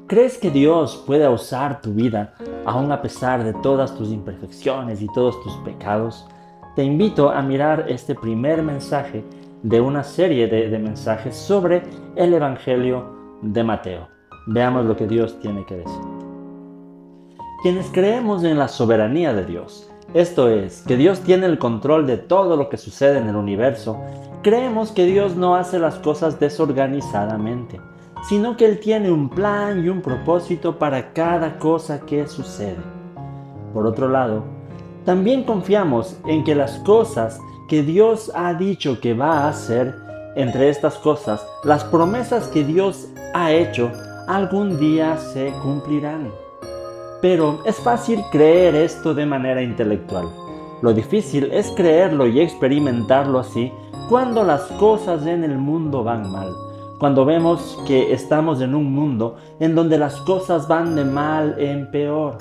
¿Crees que Dios puede usar tu vida aún a pesar de todas tus imperfecciones y todos tus pecados? Te invito a mirar este primer mensaje de una serie de mensajes sobre el Evangelio de Mateo. Veamos lo que Dios tiene que decir. Quienes creemos en la soberanía de Dios, esto es, que Dios tiene el control de todo lo que sucede en el universo, creemos que Dios no hace las cosas desorganizadamente, sino que Él tiene un plan y un propósito para cada cosa que sucede. Por otro lado, también confiamos en que las cosas que Dios ha dicho que va a hacer, entre estas cosas, las promesas que Dios ha hecho, algún día se cumplirán. Pero es fácil creer esto de manera intelectual. Lo difícil es creerlo y experimentarlo así cuando las cosas en el mundo van mal. Cuando vemos que estamos en un mundo en donde las cosas van de mal en peor.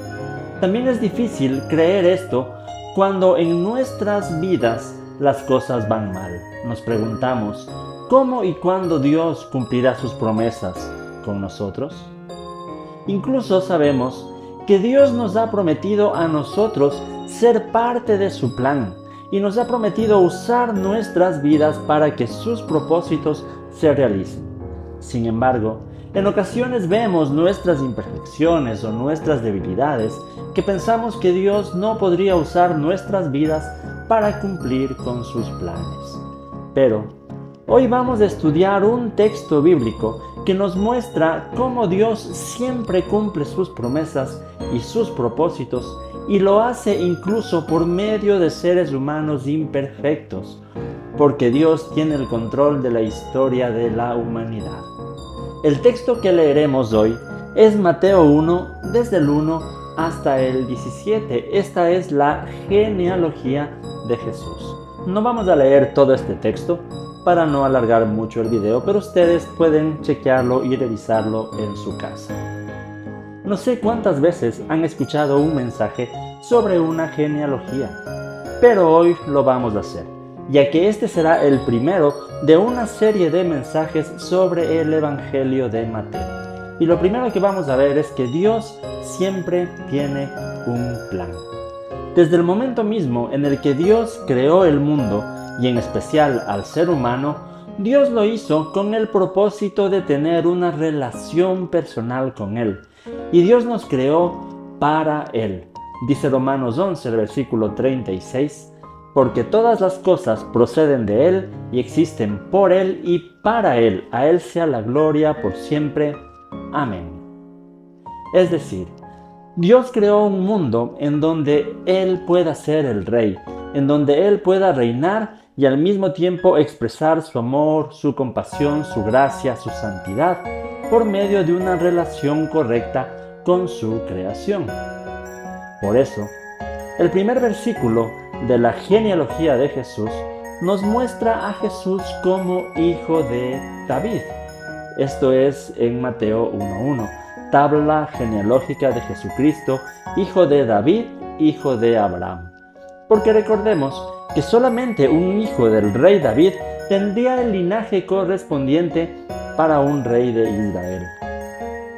También es difícil creer esto cuando en nuestras vidas las cosas van mal. Nos preguntamos, ¿cómo y cuándo Dios cumplirá sus promesas con nosotros? Incluso sabemos que Dios nos ha prometido a nosotros ser parte de su plan y nos ha prometido usar nuestras vidas para que sus propósitos se realicen. Sin embargo, en ocasiones vemos nuestras imperfecciones o nuestras debilidades que pensamos que Dios no podría usar nuestras vidas para cumplir con sus planes. Pero hoy vamos a estudiar un texto bíblico que nos muestra cómo Dios siempre cumple sus promesas y sus propósitos y lo hace incluso por medio de seres humanos imperfectos, porque Dios tiene el control de la historia de la humanidad. El texto que leeremos hoy es Mateo 1, desde el 1 hasta el 17. Esta es la genealogía de Jesús. No vamos a leer todo este texto para no alargar mucho el video, pero ustedes pueden chequearlo y revisarlo en su casa. No sé cuántas veces han escuchado un mensaje sobre una genealogía, pero hoy lo vamos a hacer, ya que este será el primero de una serie de mensajes sobre el Evangelio de Mateo. Y lo primero que vamos a ver es que Dios siempre tiene un plan. Desde el momento mismo en el que Dios creó el mundo, y en especial al ser humano, Dios lo hizo con el propósito de tener una relación personal con Él. Y Dios nos creó para Él. Dice Romanos 11, el versículo 36, porque todas las cosas proceden de Él y existen por Él y para Él. A Él sea la gloria por siempre. Amén. Es decir, Dios creó un mundo en donde Él pueda ser el Rey, en donde Él pueda reinar y al mismo tiempo expresar su amor, su compasión, su gracia, su santidad, por medio de una relación correcta con su creación. Por eso, el primer versículo de la genealogía de Jesús nos muestra a Jesús como hijo de David. Esto es en Mateo 1:1, tabla genealógica de Jesucristo, hijo de David, hijo de Abraham. Porque recordemos que solamente un hijo del rey David tendría el linaje correspondiente para un rey de Israel.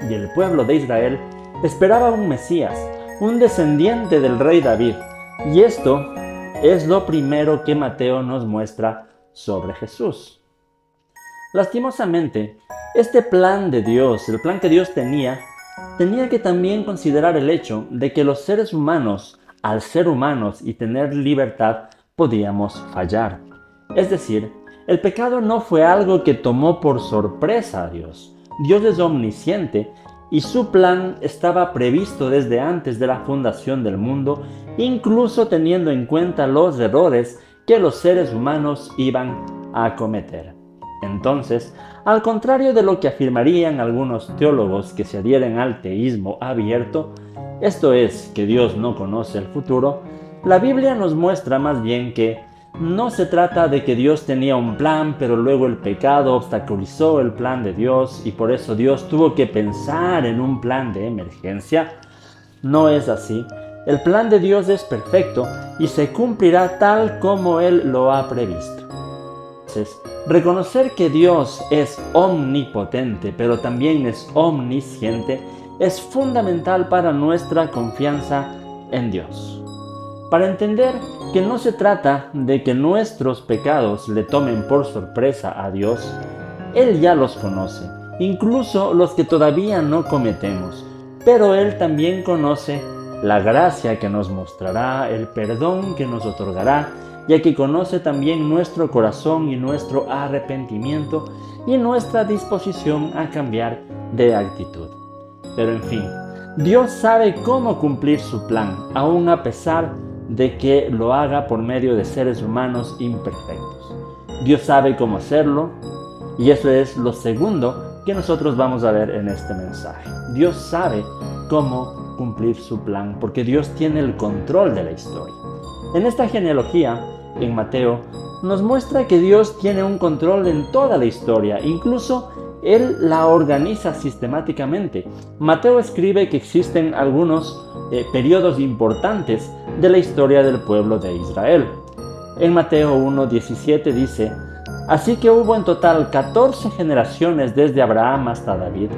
Y el pueblo de Israel esperaba un Mesías, un descendiente del rey David. Y esto es lo primero que Mateo nos muestra sobre Jesús. Lastimosamente, este plan de Dios, el plan que Dios tenía que también considerar el hecho de que los seres humanos, al ser humanos y tener libertad, podíamos fallar. Es decir, el pecado no fue algo que tomó por sorpresa a Dios. Dios es omnisciente y su plan estaba previsto desde antes de la fundación del mundo, incluso teniendo en cuenta los errores que los seres humanos iban a cometer. Entonces, al contrario de lo que afirmarían algunos teólogos que se adhieren al teísmo abierto, esto es, que Dios no conoce el futuro, la Biblia nos muestra más bien que no se trata de que Dios tenía un plan, pero luego el pecado obstaculizó el plan de Dios y por eso Dios tuvo que pensar en un plan de emergencia. No es así. El plan de Dios es perfecto y se cumplirá tal como Él lo ha previsto. Entonces, reconocer que Dios es omnipotente, pero también es omnisciente, es fundamental para nuestra confianza en Dios. Para entender que no se trata de que nuestros pecados le tomen por sorpresa a Dios, Él ya los conoce, incluso los que todavía no cometemos, pero Él también conoce la gracia que nos mostrará, el perdón que nos otorgará, ya que conoce también nuestro corazón y nuestro arrepentimiento y nuestra disposición a cambiar de actitud. Pero en fin, Dios sabe cómo cumplir su plan, aun a pesar de que lo haga por medio de seres humanos imperfectos. Dios sabe cómo hacerlo, y eso es lo segundo que nosotros vamos a ver en este mensaje. Dios sabe cómo cumplir su plan, porque Dios tiene el control de la historia. En esta genealogía, en Mateo, nos muestra que Dios tiene un control en toda la historia, incluso Él la organiza sistemáticamente. Mateo escribe que existen algunos periodos importantes de la historia del pueblo de Israel. En Mateo 1:17 dice: así que hubo en total 14 generaciones desde Abraham hasta David,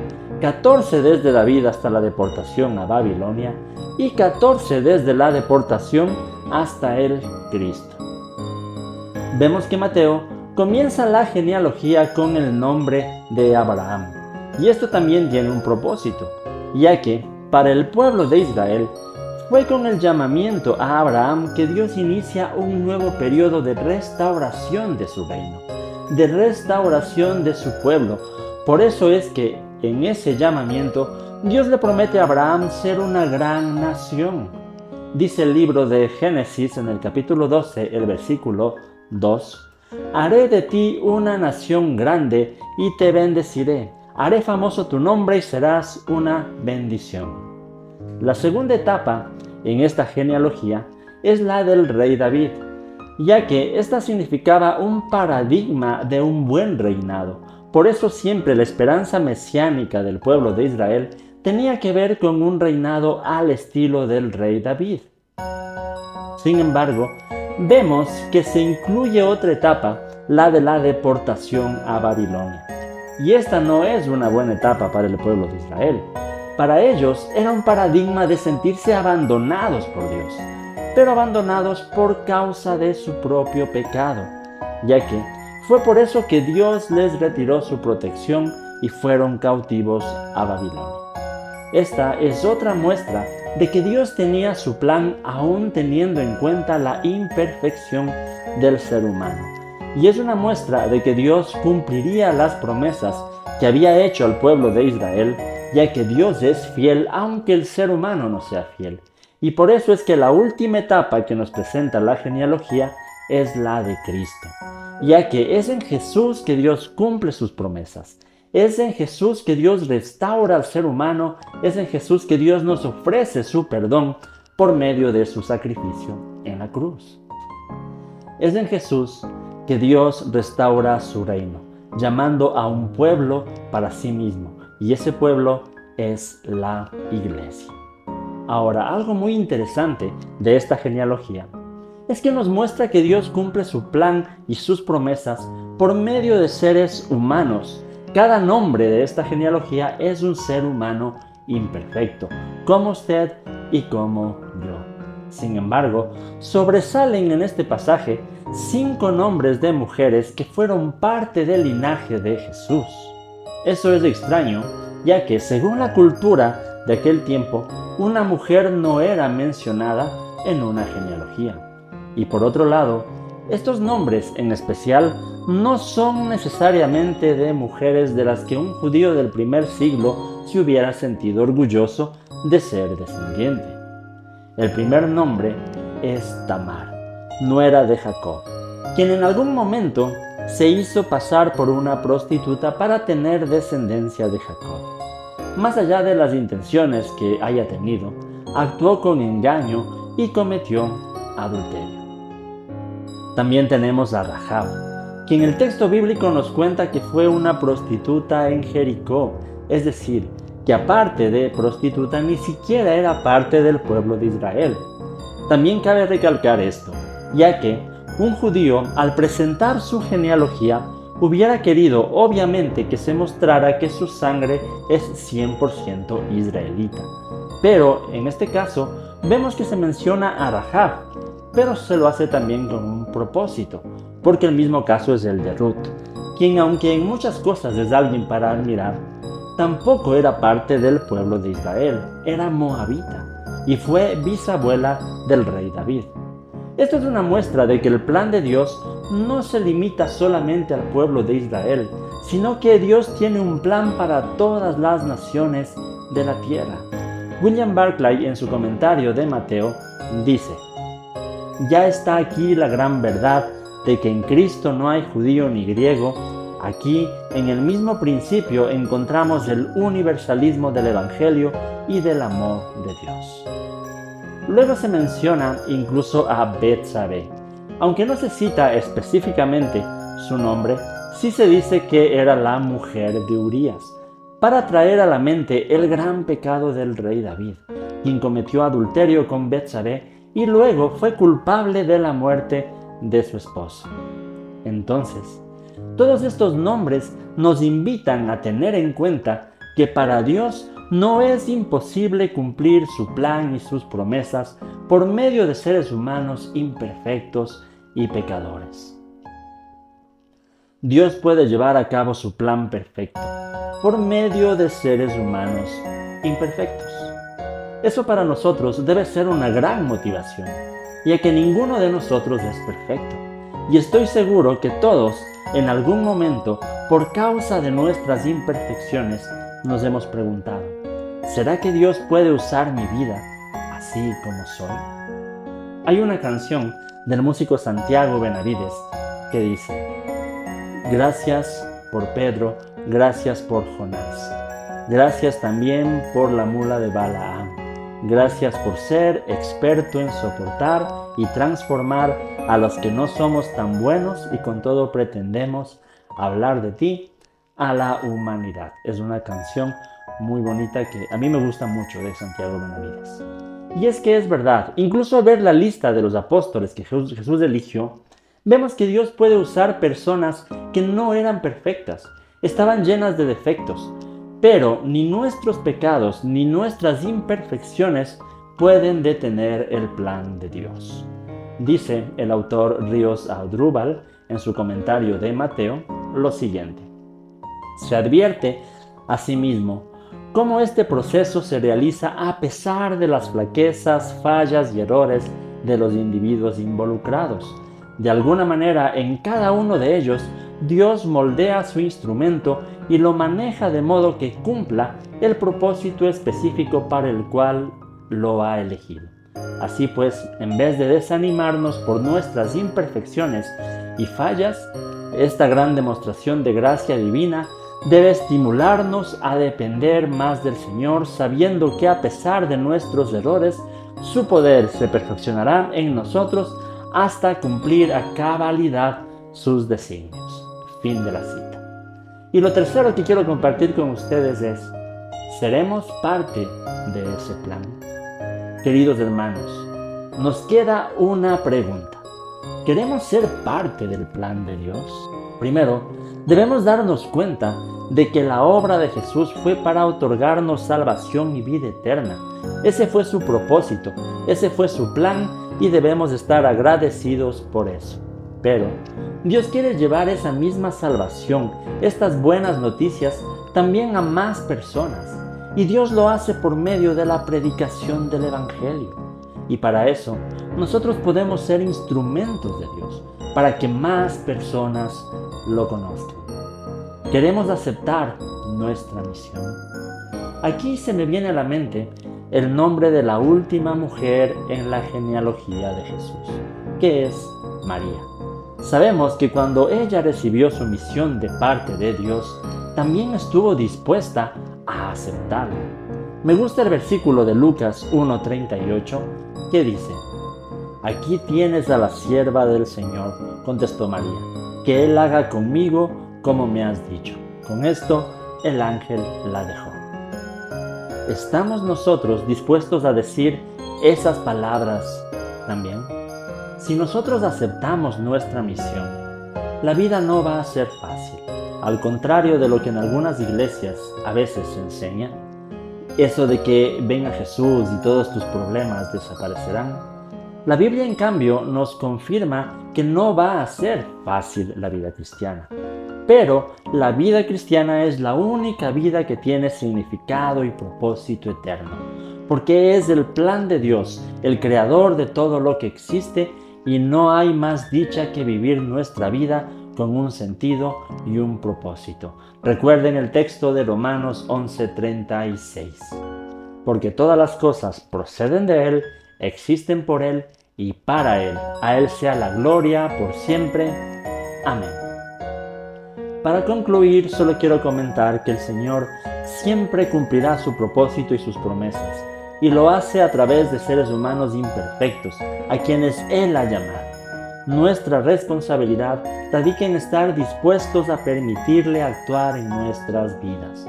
14 desde David hasta la deportación a Babilonia y 14 desde la deportación hasta el Cristo. Vemos que Mateo comienza la genealogía con el nombre de Abraham. Y esto también tiene un propósito, ya que para el pueblo de Israel fue con el llamamiento a Abraham que Dios inicia un nuevo periodo de restauración de su reino, de restauración de su pueblo. Por eso es que en ese llamamiento Dios le promete a Abraham ser una gran nación. Dice el libro de Génesis en el capítulo 12, el versículo 2: haré de ti una nación grande y te bendeciré. Haré famoso tu nombre y serás una bendición. La segunda etapa en esta genealogía es la del rey David, ya que esta significaba un paradigma de un buen reinado. Por eso siempre la esperanza mesiánica del pueblo de Israel tenía que ver con un reinado al estilo del rey David. Sin embargo, vemos que se incluye otra etapa, la de la deportación a Babilonia. Y esta no es una buena etapa para el pueblo de Israel. Para ellos era un paradigma de sentirse abandonados por Dios, pero abandonados por causa de su propio pecado, ya que fue por eso que Dios les retiró su protección y fueron cautivos a Babilonia. Esta es otra muestra de que Dios tenía su plan aún teniendo en cuenta la imperfección del ser humano. Y es una muestra de que Dios cumpliría las promesas que había hecho al pueblo de Israel, ya que Dios es fiel aunque el ser humano no sea fiel. Y por eso es que la última etapa que nos presenta la genealogía es la de Cristo, ya que es en Jesús que Dios cumple sus promesas. Es en Jesús que Dios restaura al ser humano, es en Jesús que Dios nos ofrece su perdón por medio de su sacrificio en la cruz. Es en Jesús que Dios restaura su reino, llamando a un pueblo para sí mismo, y ese pueblo es la iglesia. Ahora, algo muy interesante de esta genealogía es que nos muestra que Dios cumple su plan y sus promesas por medio de seres humanos. Cada nombre de esta genealogía es un ser humano imperfecto, como usted y como yo. Sin embargo, sobresalen en este pasaje 5 nombres de mujeres que fueron parte del linaje de Jesús. Eso es extraño, ya que según la cultura de aquel tiempo, una mujer no era mencionada en una genealogía. Y por otro lado, estos nombres en especial no son necesariamente de mujeres de las que un judío del primer siglo se hubiera sentido orgulloso de ser descendiente. El primer nombre es Tamar, nuera de Jacob, quien en algún momento se hizo pasar por una prostituta para tener descendencia de Jacob. Más allá de las intenciones que haya tenido, actuó con engaño y cometió adulterio. También tenemos a Rahab, quien el texto bíblico nos cuenta que fue una prostituta en Jericó, es decir, que aparte de prostituta ni siquiera era parte del pueblo de Israel. También cabe recalcar esto, ya que Un judío, al presentar su genealogía, hubiera querido obviamente que se mostrara que su sangre es 100% israelita. Pero en este caso vemos que se menciona a Rahab, pero se lo hace también con un propósito, porque el mismo caso es el de Ruth, quien aunque en muchas cosas es alguien para admirar, tampoco era parte del pueblo de Israel, era moabita y fue bisabuela del rey David. Esto es una muestra de que el plan de Dios no se limita solamente al pueblo de Israel, sino que Dios tiene un plan para todas las naciones de la tierra. William Barclay, en su comentario de Mateo, dice: ya está aquí la gran verdad de que en Cristo no hay judío ni griego. Aquí, en el mismo principio, encontramos el universalismo del Evangelio y del amor de Dios. Luego se menciona incluso a Betsabé. Aunque no se cita específicamente su nombre, sí se dice que era la mujer de Urías, para traer a la mente el gran pecado del rey David, quien cometió adulterio con Betsabé y luego fue culpable de la muerte de su esposo. Entonces, todos estos nombres nos invitan a tener en cuenta que para Dios no es imposible cumplir su plan y sus promesas por medio de seres humanos imperfectos y pecadores. Dios puede llevar a cabo su plan perfecto por medio de seres humanos imperfectos. Eso para nosotros debe ser una gran motivación, ya que ninguno de nosotros es perfecto. Y estoy seguro que todos, en algún momento, por causa de nuestras imperfecciones, nos hemos preguntado: ¿será que Dios puede usar mi vida así como soy? Hay una canción del músico Santiago Benavides que dice: gracias por Pedro, gracias por Jonás, gracias también por la mula de Balaam, gracias por ser experto en soportar y transformar a los que no somos tan buenos y con todo pretendemos hablar de ti a la humanidad. Es una canción muy bonita que a mí me gusta mucho de Santiago Benavides. Y es que es verdad, incluso al ver la lista de los apóstoles que Jesús eligió, vemos que Dios puede usar personas que no eran perfectas, estaban llenas de defectos, pero ni nuestros pecados ni nuestras imperfecciones pueden detener el plan de Dios. Dice el autor Ríos Adrúbal en su comentario de Mateo lo siguiente: se advierte asimismo cómo este proceso se realiza a pesar de las flaquezas, fallas y errores de los individuos involucrados. De alguna manera, en cada uno de ellos, Dios moldea su instrumento y lo maneja de modo que cumpla el propósito específico para el cual lo ha elegido. Así pues, en vez de desanimarnos por nuestras imperfecciones y fallas, esta gran demostración de gracia divina debe estimularnos a depender más del Señor, sabiendo que a pesar de nuestros errores, su poder se perfeccionará en nosotros hasta cumplir a cabalidad sus designios. Fin de la cita. Y lo tercero que quiero compartir con ustedes es: ¿seremos parte de ese plan? Queridos hermanos, nos queda una pregunta. ¿Queremos ser parte del plan de Dios? Primero, debemos darnos cuenta de que la obra de Jesús fue para otorgarnos salvación y vida eterna. Ese fue su propósito, ese fue su plan y debemos estar agradecidos por eso. Pero Dios quiere llevar esa misma salvación, estas buenas noticias, también a más personas. Y Dios lo hace por medio de la predicación del Evangelio. Y para eso, nosotros podemos ser instrumentos de Dios, para que más personas lo conozcan. Queremos aceptar nuestra misión. Aquí se me viene a la mente el nombre de la última mujer en la genealogía de Jesús, que es María. Sabemos que cuando ella recibió su misión de parte de Dios, también estuvo dispuesta a aceptarla. Me gusta el versículo de Lucas 1:38 que dice: aquí tienes a la sierva del Señor, contestó María, que Él haga conmigo como me has dicho. Con esto el ángel la dejó. ¿Estamos nosotros dispuestos a decir esas palabras también? Si nosotros aceptamos nuestra misión, la vida no va a ser fácil. Al contrario de lo que en algunas iglesias a veces se enseña, eso de que venga Jesús y todos tus problemas desaparecerán, la Biblia en cambio nos confirma que no va a ser fácil la vida cristiana. Pero la vida cristiana es la única vida que tiene significado y propósito eterno, porque es el plan de Dios, el creador de todo lo que existe, y no hay más dicha que vivir nuestra vida con un sentido y un propósito. Recuerden el texto de Romanos 11:36. Porque todas las cosas proceden de Él, existen por Él y para Él. A Él sea la gloria por siempre. Amén. Para concluir, solo quiero comentar que el Señor siempre cumplirá su propósito y sus promesas, y lo hace a través de seres humanos imperfectos, a quienes Él ha llamado. Nuestra responsabilidad radica en estar dispuestos a permitirle actuar en nuestras vidas.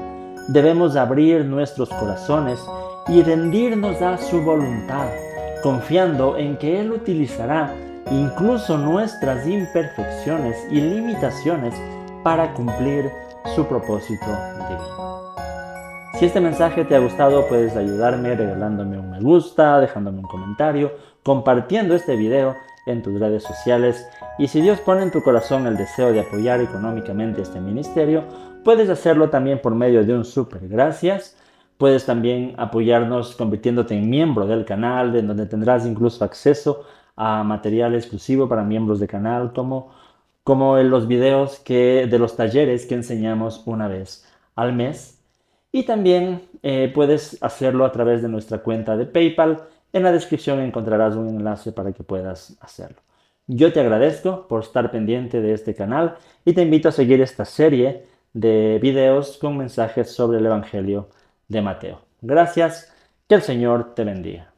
Debemos abrir nuestros corazones y rendirnos a su voluntad, confiando en que Él utilizará incluso nuestras imperfecciones y limitaciones para cumplir su propósito divino. Si este mensaje te ha gustado, puedes ayudarme regalándome un me gusta, dejándome un comentario, compartiendo este video en tus redes sociales, y si Dios pone en tu corazón el deseo de apoyar económicamente este ministerio, puedes hacerlo también por medio de un super gracias. Puedes también apoyarnos convirtiéndote en miembro del canal, en donde tendrás incluso acceso a material exclusivo para miembros del canal, como en los videos de los talleres que enseñamos una vez al mes. Y también puedes hacerlo a través de nuestra cuenta de PayPal. En la descripción encontrarás un enlace para que puedas hacerlo. Yo te agradezco por estar pendiente de este canal y te invito a seguir esta serie de videos con mensajes sobre el Evangelio de Mateo. Gracias, que el Señor te bendiga.